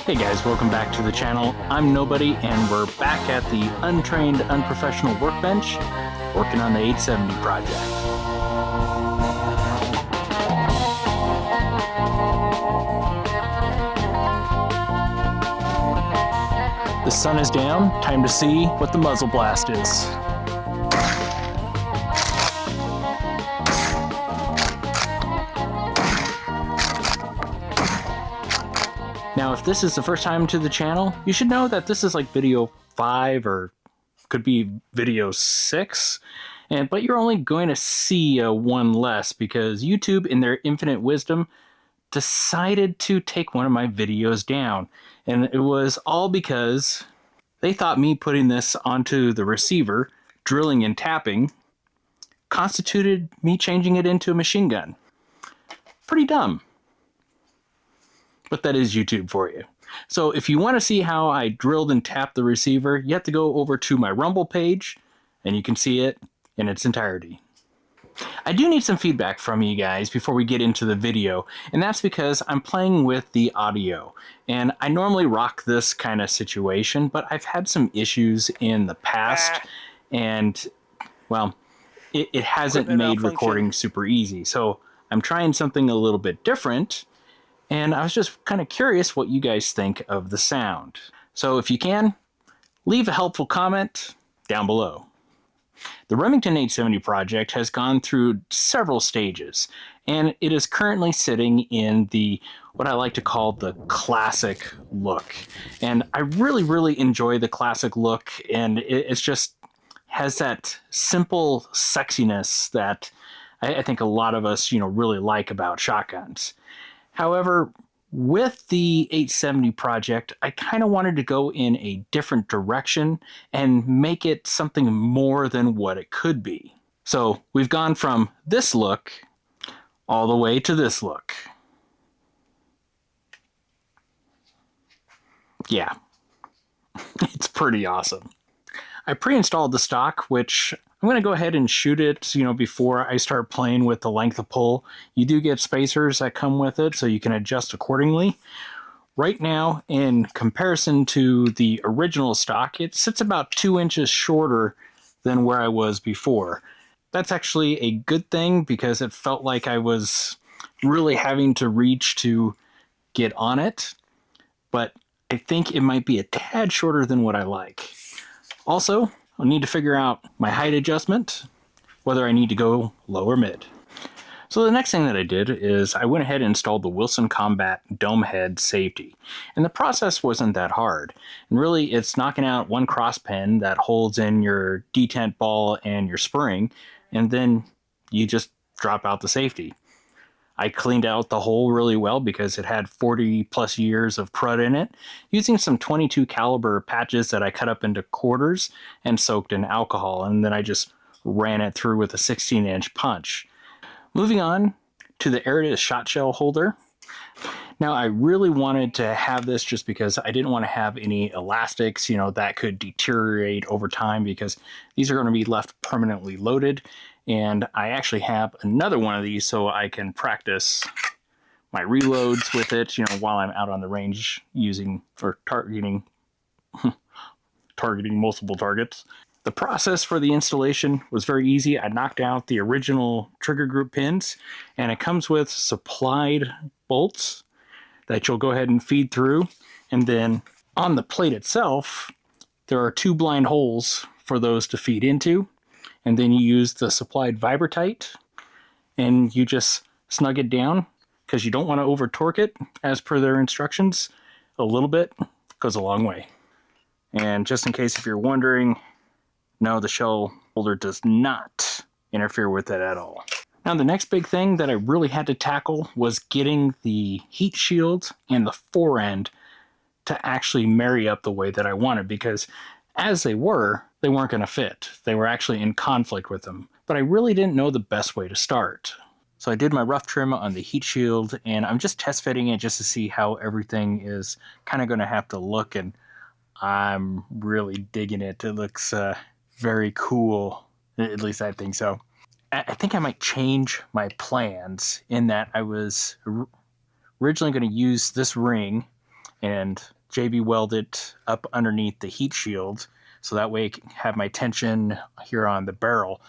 Hey guys, welcome back to the channel. I'm Nobody, and we're back at the untrained, unprofessional workbench, working on the 870 project. The sun is down, time to see what the muzzle blast is. Now, if this is the first time to the channel, you should know that this is like video 5 or could be video 6, but you're only going to see one less because YouTube, in their infinite wisdom, decided to take one of my videos down. And it was all because they thought me putting this onto the receiver, drilling and tapping, constituted me changing it into a machine gun. Pretty dumb. But that is YouTube for you. So if you want to see how I drilled and tapped the receiver, you have to go over to my Rumble page, and you can see it in its entirety. I do need some feedback from you guys before we get into the video, and that's because I'm playing with the audio. And I normally rock this kind of situation, but I've had some issues in the past, and, well, it hasn't made recording super easy. So I'm trying something a little bit different, and I was just kind of curious what you guys think of the sound. So if you can, leave a helpful comment down below. The Remington 870 project has gone through several stages, and it is currently sitting in the, what I like to call the classic look. And I really enjoy the classic look, and it's just has that simple sexiness that I think a lot of us, really like about shotguns. However, with the 870 project, I kind of wanted to go in a different direction and make it something more than what it could be. So we've gone from this look all the way to this look. Yeah, it's pretty awesome. I pre-installed the stock, which I'm going to go ahead and shoot it, before I start playing with the length of pull. You do get spacers that come with it, so you can adjust accordingly. Right now, in comparison to the original stock, it sits about 2 inches shorter than where I was before. That's actually a good thing because it felt like I was really having to reach to get on it, but I think it might be a tad shorter than what I like. Also, I'll need to figure out my height adjustment, whether I need to go low or mid. So the next thing that I did is I went ahead and installed the Wilson Combat Dome Head Safety. And the process wasn't that hard. And really, it's knocking out one cross pin that holds in your detent ball and your spring, and then you just drop out the safety. I cleaned out the hole really well because it had 40 plus years of crud in it, using some 22 caliber patches that I cut up into quarters and soaked in alcohol, and then I just ran it through with a 16-inch punch. Moving on to the Aridus shot shell holder. Now, I really wanted to have this just because I didn't want to have any elastics, that could deteriorate over time because these are going to be left permanently loaded. And I actually have another one of these so I can practice my reloads with it, while I'm out on the range using for targeting multiple targets. The process for the installation was very easy. I knocked out the original trigger group pins, and it comes with supplied bolts that you'll go ahead and feed through. And then on the plate itself, there are 2 blind holes for those to feed into. And then you use the supplied Vibratite, and you just snug it down because you don't want to over torque it as per their instructions. A little bit goes a long way. And just in case if you're wondering, no, the shell holder does not interfere with it at all. Now, the next big thing that I really had to tackle was getting the Heatshield and the Forend to actually marry up the way that I wanted, because as they weren't going to fit. They were actually in conflict with them. But I really didn't know the best way to start. So I did my rough trim on the Heatshield, and I'm just test fitting it just to see how everything is kind of going to have to look, and I'm really digging it. It looks very cool. At least I think so. I think I might change my plans in that I was originally going to use this ring and JB welded up underneath the heat shield, so that way I can have my tension here on the barrel.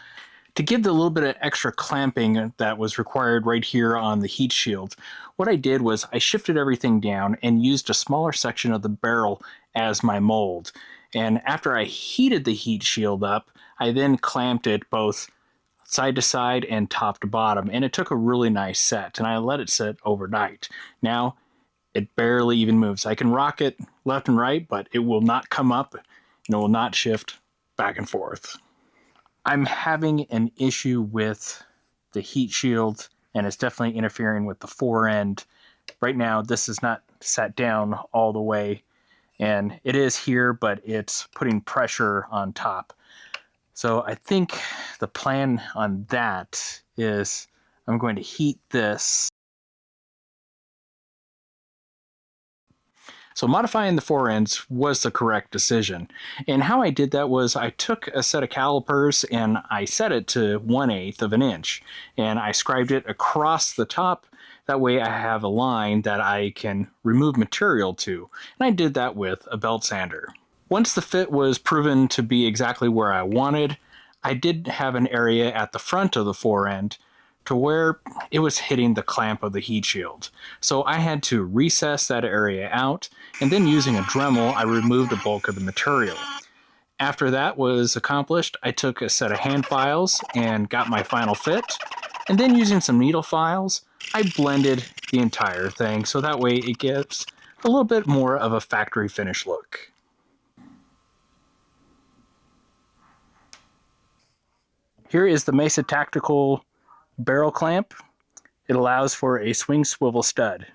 To give the little bit of extra clamping that was required right here on the heat shield, what I did was I shifted everything down and used a smaller section of the barrel as my mold. And after I heated the heat shield up, I then clamped it both side to side and top to bottom, and it took a really nice set, and I let it sit overnight. Now it barely even moves. I can rock it left and right, but it will not come up and it will not shift back and forth. I'm having an issue with the heat shield, and it's definitely interfering with the forend. Right now, this is not sat down all the way, and it is here, but it's putting pressure on top. So I think the plan on that is I'm going to heat this. So modifying the forends was the correct decision. And how I did that was I took a set of calipers and I set it to 1/8 of an inch. And I scribed it across the top. That way I have a line that I can remove material to. And I did that with a belt sander. Once the fit was proven to be exactly where I wanted, I did have an area at the front of the forend to where it was hitting the clamp of the heat shield. So I had to recess that area out, and then using a Dremel, I removed the bulk of the material. After that was accomplished, I took a set of hand files and got my final fit, and then using some needle files, I blended the entire thing so that way it gives a little bit more of a factory finish look. Here is the Mesa Tactical barrel clamp. It allows for a swing swivel stud.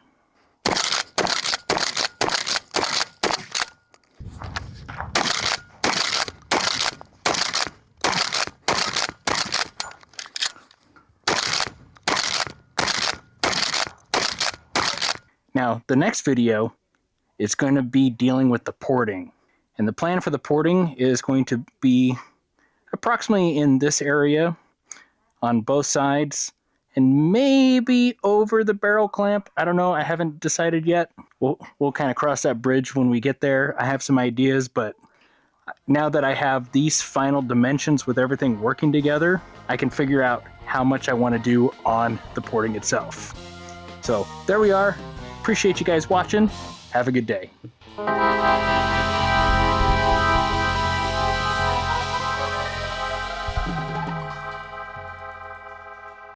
Now, the next video is going to be dealing with the porting. And the plan for the porting is going to be approximately in this area on both sides and maybe over the barrel clamp. I don't know. I haven't decided yet. We'll kind of cross that bridge when we get there. I have some ideas, but now that I have these final dimensions with everything working together, I can figure out how much I want to do on the porting itself. So there we are. Appreciate you guys watching. Have a good day.